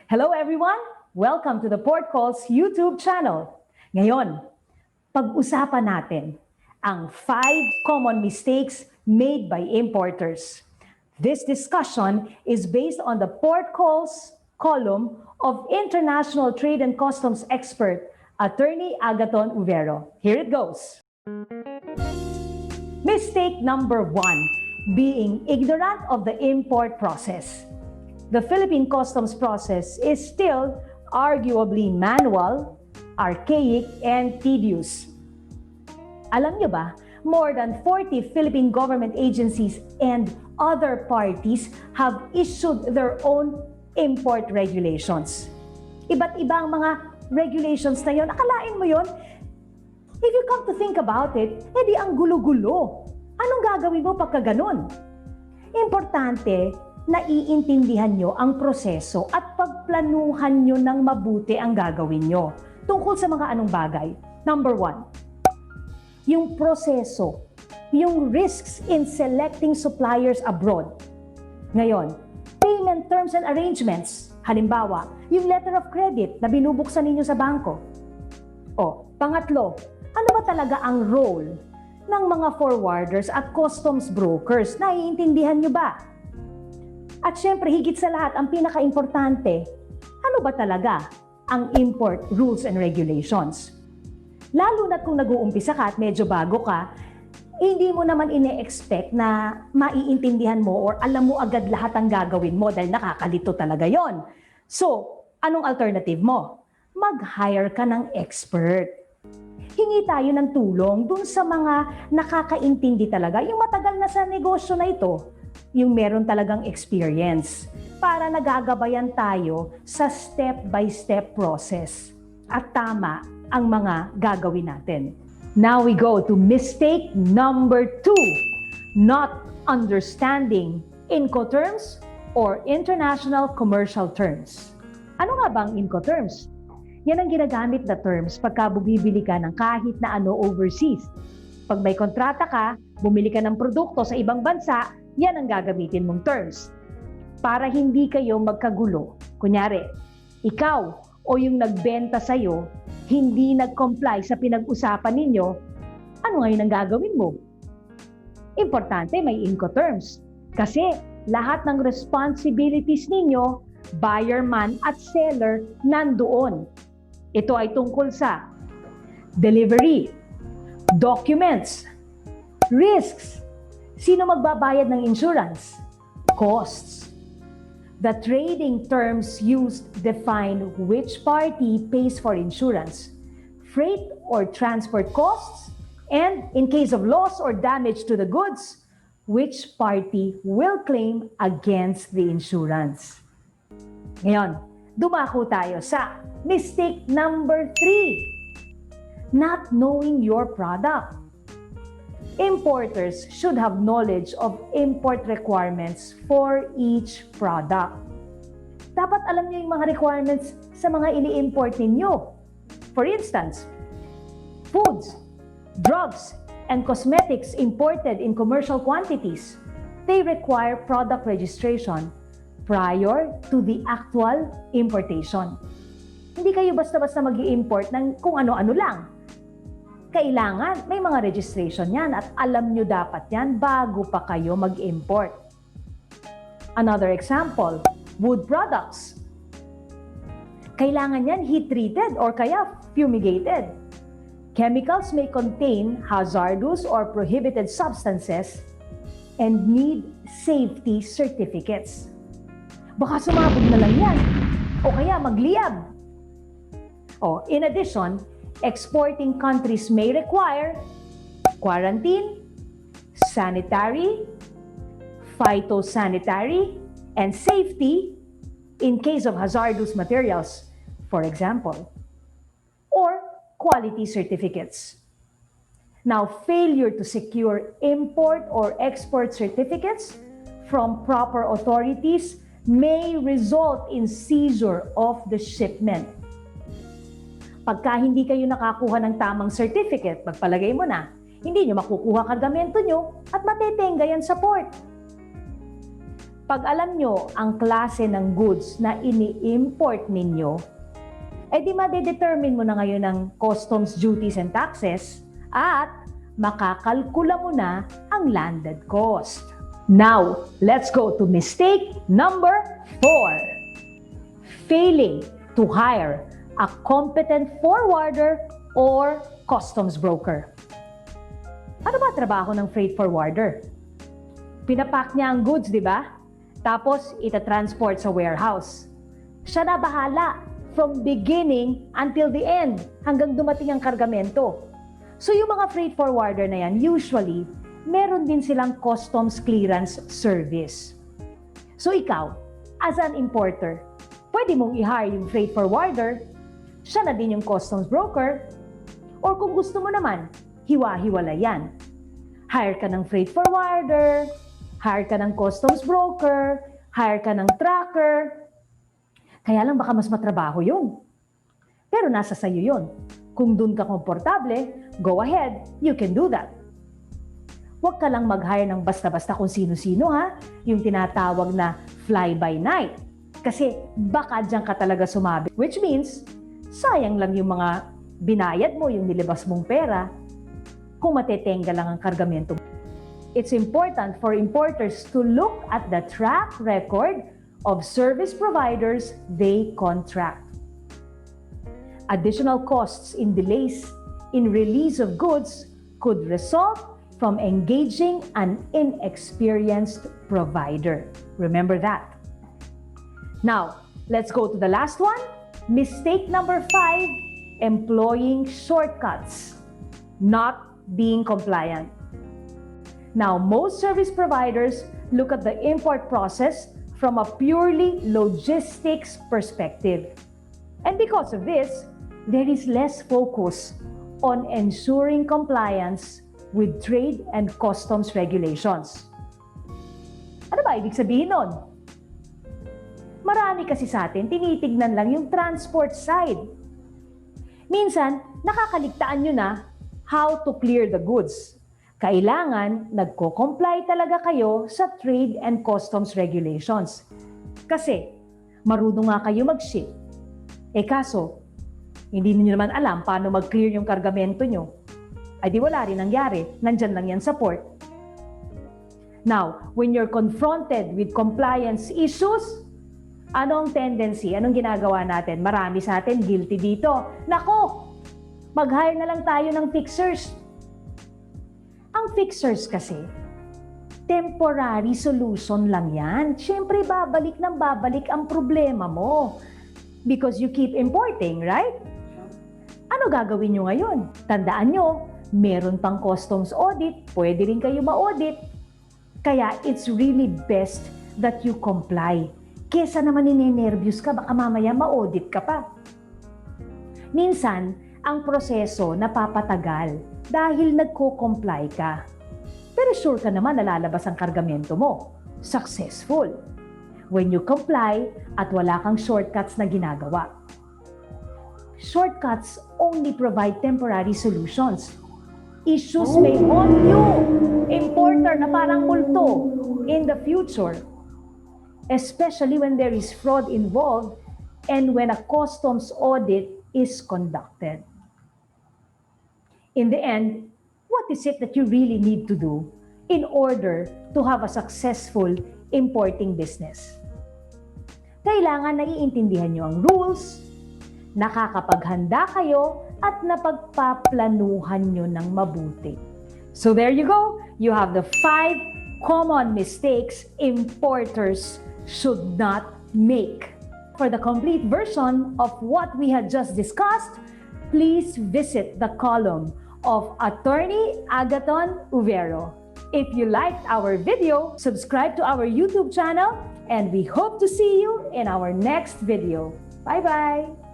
Hello everyone! Welcome to the PortCalls YouTube channel. Ngayon, pag-usapan natin ang 5 common mistakes made by importers. This discussion is based on the PortCalls column of International Trade and Customs expert, Attorney Agaton Uvero. Here it goes. Mistake number 1, being ignorant of the import process. The Philippine customs process is still arguably manual, archaic, and tedious. Alam niyo ba, more than 40 Philippine government agencies and other parties have issued their own import regulations. Iba't ibang mga regulations na yon. Akalain mo yon? If you come to think about it, edi ang gulo-gulo. Anong gagawin mo pagka ganun? Importante, naiintindihan nyo ang proseso at pagplanuhan nyo ng mabuti ang gagawin nyo. Tungkol sa mga anong bagay. Number 1, yung proseso, yung risks in selecting suppliers abroad. Ngayon, payment terms and arrangements. Halimbawa, yung letter of credit na binubuksan ninyo sa bangko. O, pangatlo, ano ba talaga ang role ng mga forwarders at customs brokers? Naiintindihan nyo ba? At syempre, higit sa lahat, ang pinaka-importante, ano ba talaga ang import rules and regulations? Lalo na kung nag-uumpisa ka at medyo bago ka, hindi mo naman ine-expect na maiintindihan mo or alam mo agad lahat ang gagawin mo dahil nakakalito talaga yon. So, anong alternative mo? Mag-hire ka ng expert. Hingi tayo ng tulong dun sa mga nakakaintindi talaga, yung matagal na sa negosyo na ito, yung meron talagang experience para nagagabayan tayo sa step-by-step process at tama ang mga gagawin natin. Now we go to mistake number 2, not understanding Incoterms or international commercial terms. Ano nga bang Incoterms? Yan ang ginagamit na terms pagka bumibili ka ng kahit na ano overseas. Pag may kontrata ka, bumili ka ng produkto sa ibang bansa, yan ang gagamitin mong terms. Para hindi kayo magkagulo. Kunyari, ikaw o yung nagbenta sa'yo, hindi nag-comply sa pinag-usapan ninyo, ano ngayon ang gagawin mo? Importante may Incoterms. Kasi lahat ng responsibilities ninyo, buyer man at seller, nandoon. Ito ay tungkol sa delivery, documents, risks, sino magbabayad ng insurance, costs. The trading terms used define which party pays for insurance, freight or transport costs, and in case of loss or damage to the goods, which party will claim against the insurance. Ngayon, dumako tayo sa mistake number 3, not knowing your product. Importers should have knowledge of import requirements for each product. Dapat alam niyo yung mga requirements sa mga ini-import ninyo. For instance, foods, drugs, and cosmetics imported in commercial quantities, they require product registration prior to the actual importation. Hindi kayo basta-basta mag-i-import ng kung ano-ano lang. Kailangan may mga registration yan at alam nyo dapat yan bago pa kayo mag-import. Another example, wood products. Kailangan yan heat-treated or kaya fumigated. Chemicals may contain hazardous or prohibited substances and need safety certificates. Baka sumabog na lang yan o kaya magliyab. In addition, exporting countries may require quarantine, sanitary, phytosanitary, and safety in case of hazardous materials, for example, or quality certificates. Now, failure to secure import or export certificates from proper authorities may result in seizure of the shipment. Pagka hindi kayo nakakuha ng tamang certificate, magpalagay mo na, hindi nyo makukuha kargamento nyo at matetengga yan sa port. Pag alam nyo ang klase ng goods na ini-import ninyo, di ma-determine mo na ngayon ang customs duties and taxes at makakalkula mo na ang landed cost. Now, let's go to mistake number 4. Failing to hire a competent forwarder or customs broker. Ano ba trabaho ng freight forwarder? Pinapack niya ang goods, di ba? Tapos, ita-transport sa warehouse. Siya na bahala from beginning until the end, hanggang dumating ang kargamento. So, yung mga freight forwarder na yan, usually, meron din silang customs clearance service. So, ikaw, as an importer, pwede mong i-hire yung freight forwarder, siya na din yung customs broker, or kung gusto mo naman, hiwa-hiwala yan. Hire ka ng freight forwarder, hire ka ng customs broker, hire ka ng tracker. Kaya lang baka mas matrabaho yun. Pero nasa sayo yun. Kung dun ka komportable, go ahead, you can do that. Huwag ka lang mag-hire ng basta-basta kung sino-sino ha, yung tinatawag na fly-by-night. Kasi baka dyan ka talaga sumabi. Which means, sayang lang yung mga binayad mo, yung nilabas mong pera, kung matetenga lang ang kargamento. It's important for importers to look at the track record of service providers they contract. Additional costs in delays in release of goods could result from engaging an inexperienced provider. Remember that. Now, let's go to the last one. Mistake number 5, employing shortcuts, not being compliant. Now, most service providers look at the import process from a purely logistics perspective. And because of this, there is less focus on ensuring compliance with trade and customs regulations. Ano ba ibig sabihin nun? Marami kasi sa atin, tinitignan lang yung transport side. Minsan, nakakaligtaan nyo na how to clear the goods. Kailangan nagko-comply talaga kayo sa trade and customs regulations. Kasi marunong nga kayo mag-ship. Kaso, hindi niyo naman alam paano mag-clear yung kargamento nyo. Di wala rin nangyari. Nandyan lang yan sa port. Now, when you're confronted with compliance issues, anong tendency? Anong ginagawa natin? Marami sa atin guilty dito. Nako! Mag-hire na lang tayo ng fixers. Ang fixers kasi, temporary solution lang yan. Siyempre, babalik ng babalik ang problema mo. Because you keep importing, right? Ano gagawin nyo ngayon? Tandaan nyo, meron pang customs audit, pwede rin kayo ma-audit. Kaya it's really best that you comply. Kesa naman ninenervyos ka, baka mamaya ma-audit ka pa. Minsan, ang proseso napapatagal dahil nagko-comply ka. Pero sure ka naman na lalabas ang kargamento mo. Successful. When you comply at wala kang shortcuts na ginagawa. Shortcuts only provide temporary solutions. Issues may haunt you, importer na parang multo, in the future. Especially when there is fraud involved and when a customs audit is conducted. In the end, what is it that you really need to do in order to have a successful importing business? Kailangan naiintindihan nyo ang rules, nakakapaghanda kayo, at napagpaplanuhan nyo ng mabuti. So there you go. You have the 5 common mistakes importers should not make. For the complete version of what we had just discussed, please visit the column of Attorney Agaton Uvero. If you liked our video, subscribe to our YouTube channel, and we hope to see you in our next video. Bye-bye!